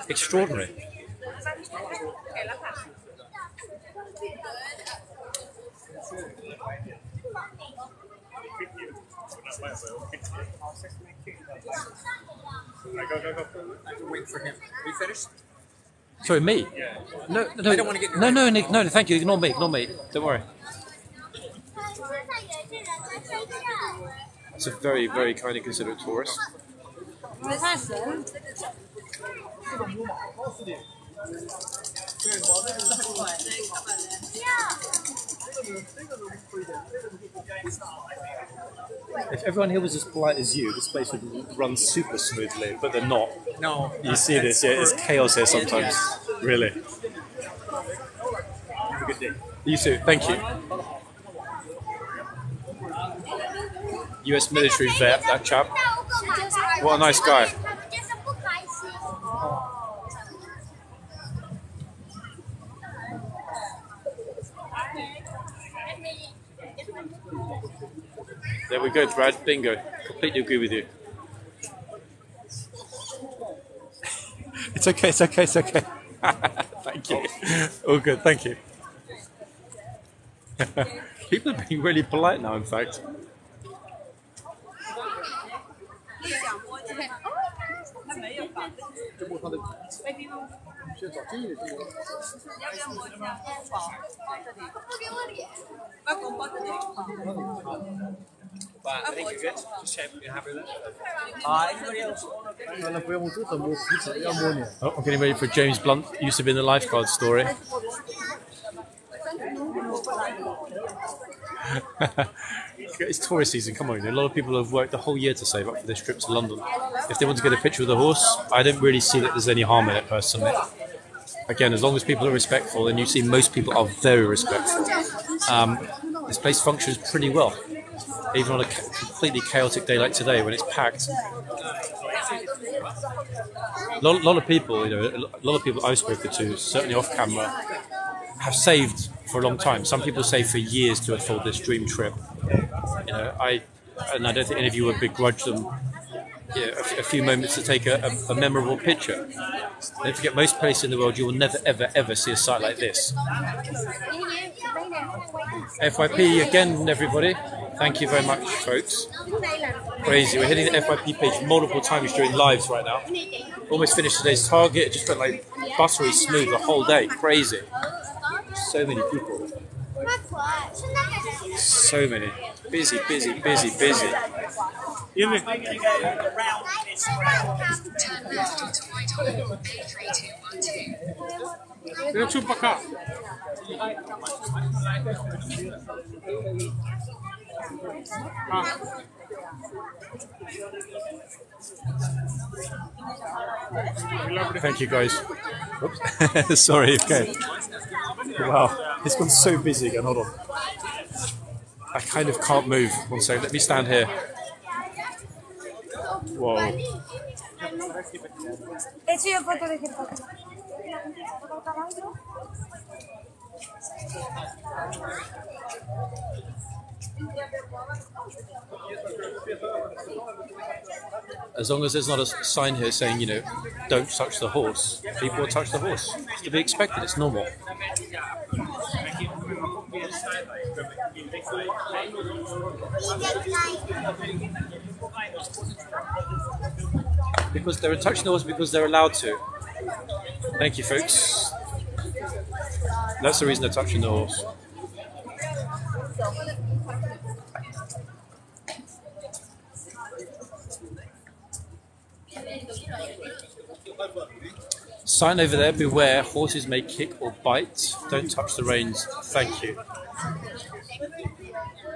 Extraordinary. Wait for him. Are you finished? Sorry, me? Yeah. No, I don't want to get no, Nick, no, thank you. Ignore me. Don't worry. It's a very, very kind and considerate tourist. If everyone here was as polite as you, this place would run super smoothly, but they're not. No. You see this, yeah, it's chaos here sometimes. Really. Have a good day. You too, thank you. US military vet, that chap. What a nice guy. There we go, Brad. Bingo. Completely agree with you. It's okay. Thank you. All good, thank you. People are being really polite now, in fact. I think you're good. Just check you're happy with it. Anybody else? Oh, I'm getting ready for James Blunt. Used to be in the lifeguard story. It's tourist season, come on. A lot of people have worked the whole year to save up for this trip to London. If they want to get a picture of the horse, I don't really see that there's any harm in it personally. Again, as long as people are respectful, and you see most people are very respectful, this place functions pretty well. Even on a completely chaotic day like today when it's packed. A lot of people, a lot of people I've spoken to, certainly off camera, have saved for a long time. Some people save for years to afford this dream trip. I don't think any of you would begrudge them a few moments to take a memorable picture. Don't forget, most places in the world you will never, ever, ever see a site like this. FYP again, everybody. Thank you very much, folks. Crazy. We're hitting the FYP page multiple times during lives right now. Almost finished today's target. It just went like buttery smooth the whole day. Crazy. So many people. So many. Busy. Thank you, guys. Oops. Sorry. Okay. Wow, it's gone so busy again. Hold on. I kind of can't move. One second. Let me stand here. Whoa. As long as there's not a sign here saying, don't touch the horse, people will touch the horse. It's to be expected, it's normal. Because they're touching the horse because they're allowed to. Thank you, folks. That's the reason they're touching the horse. Sign over there, beware, horses may kick or bite. Don't touch the reins. Thank you.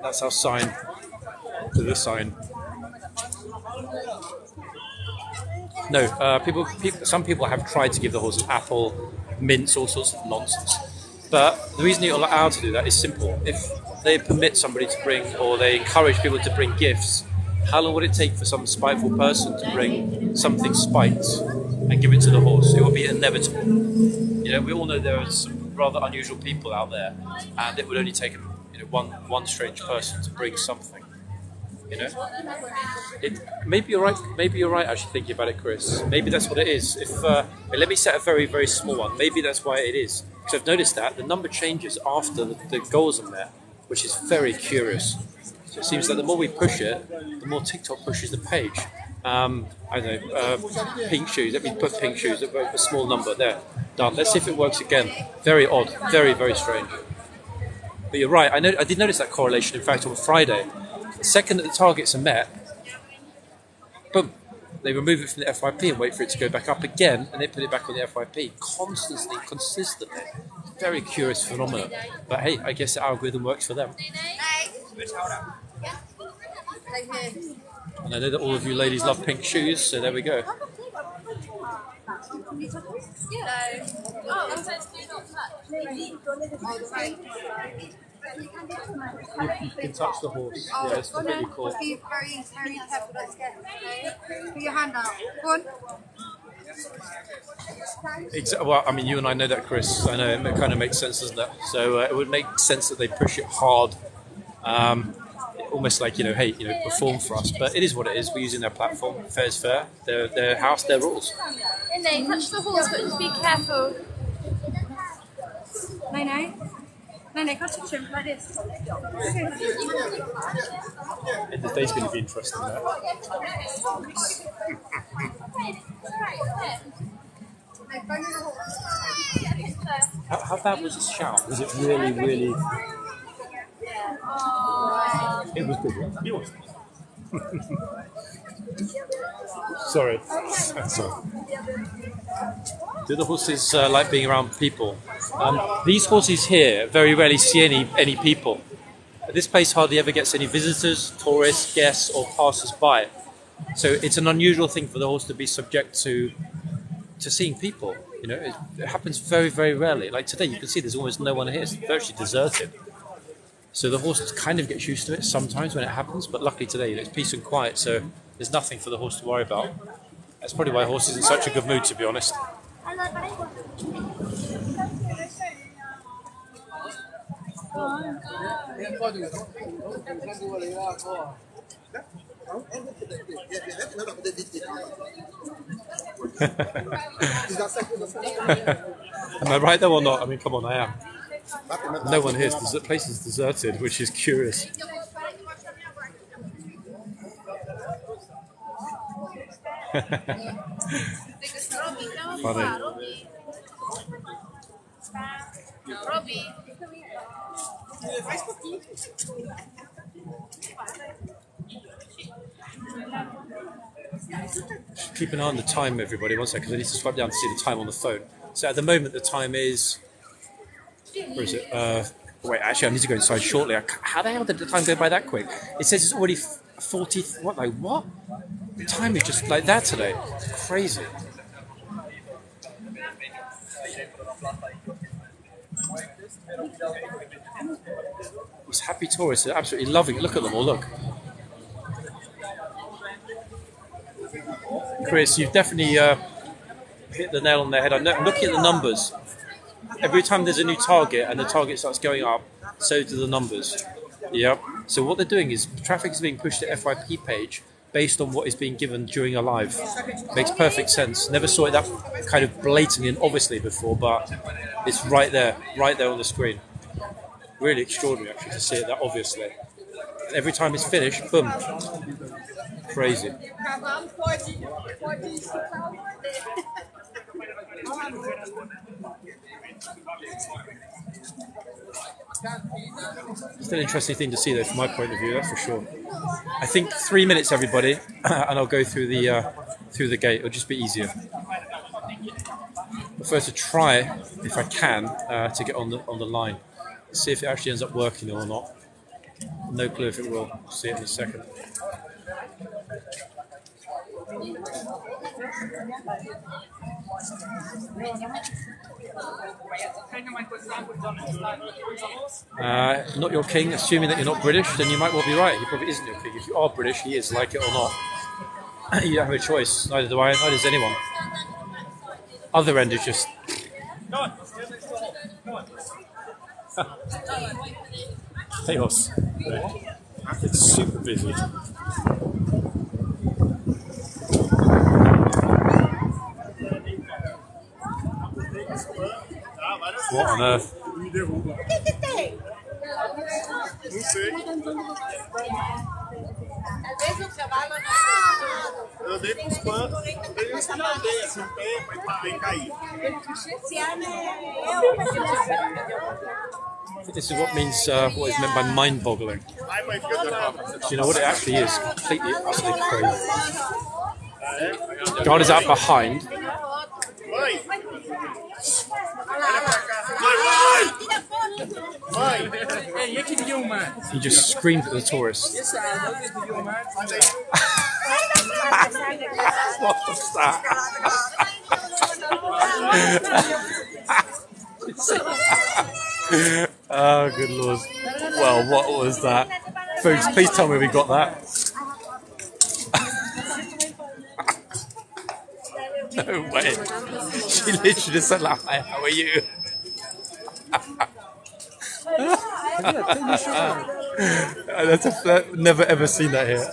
That's our sign to the sign. No, some people have tried to give the horse an apple, mince, all sorts of nonsense. But the reason you're allowed to do that is simple. If they permit somebody to bring, or they encourage people to bring gifts, how long would it take for some spiteful person to bring something spiked and give it to the horse? It would be inevitable. We all know there are some rather unusual people out there, and it would only take one strange person to bring something. You know, maybe you're right. Maybe you're right. Actually, thinking about it, Chris. Maybe that's what it is. If let me set a very, very small one. Maybe that's why it is. Because I've noticed that the number changes after the goals are met, which is very curious. So it seems that the more we push it, the more TikTok pushes the page. I don't know. Pink shoes. Let me put pink shoes. A small number there. Done. Let's see if it works again. Very odd. Very, very strange. But you're right. I did notice that correlation. In fact, on Friday. The second that the targets are met, boom, they remove it from the FYP and wait for it to go back up again, and they put it back on the FYP consistently. Very curious phenomenon. But hey, I guess the algorithm works for them. And I know that all of you ladies love pink shoes, so there we go. You can touch the horse. Yeah, it's completely cool. Be very, very careful not to get it. Put your hand out. Go on. Well, I mean, you and I know that, Chris. I know it kind of makes sense, doesn't it? So it would make sense that they push it hard, almost like, hey, perform for us. But it is what it is. We're using their platform. Fair's fair. Their house, their rules. And they touch the horse, but just be careful. No, can't touch him like this. The day's going to be interesting, there. How bad was this shout? Was it really, really... It was good, yeah? It was. Sorry. Do the horses like being around people? These horses here very rarely see any people. This place hardly ever gets any visitors, tourists, guests, or passers-by. So it's an unusual thing for the horse to be subject to seeing people. It happens very, very rarely. Like today, you can see there's almost no one here. It's virtually deserted. So the horse kind of gets used to it sometimes when it happens, but luckily today it's peace and quiet, so there's nothing for the horse to worry about. That's probably why the horse is in such a good mood, to be honest. Am I right though or not? I mean, come on, I am. No one here. The place is deserted, which is curious. Funny. Keep an eye on the time, everybody. One second, I need to swipe down to see the time on the phone. So at the moment, the time is... Where is it? Wait, actually, I need to go inside shortly. How the hell did the time go by that quick? It says it's already 40... What? Like, what? The time is just like that today. It's crazy. These happy tourists are absolutely loving it. Look at them all, look. Chris, you've definitely hit the nail on the head. I'm looking at the numbers. Every time there's a new target and the target starts going up, so do the numbers. Yep. So what they're doing is traffic is being pushed to FYP page based on what is being given during a live. Makes perfect sense. Never saw it that kind of blatantly and obviously before, but it's right there on the screen. Really extraordinary, actually, to see it that obviously. Every time it's finished, boom. Crazy. It's an interesting thing to see, though, from my point of view. That's for sure. I think 3 minutes, everybody, and I'll go through the gate. It'll just be easier. But first, to try, if I can, to get on the line. See if it actually ends up working or not. No clue if it will. We'll see it in a second. Not your king, assuming that you're not British, then you might well be right. He probably isn't your king. If you are British, he is, like it or not. You don't have a choice. Neither do I, neither does anyone. Other end is just... chaos. It's super busy. What on earth? Eu dei pros panos, eu escaldei assim o pé para cair. This is what means what is meant by mind-boggling. Do you know what it actually is? Completely, utterly crazy. Guard is out behind. He just screamed at the tourists. What was that? Oh, good lord. Well, what was that? Folks, please tell me we got that. No way. She literally just said, like, "Hi, how are you?" I've never ever seen that here.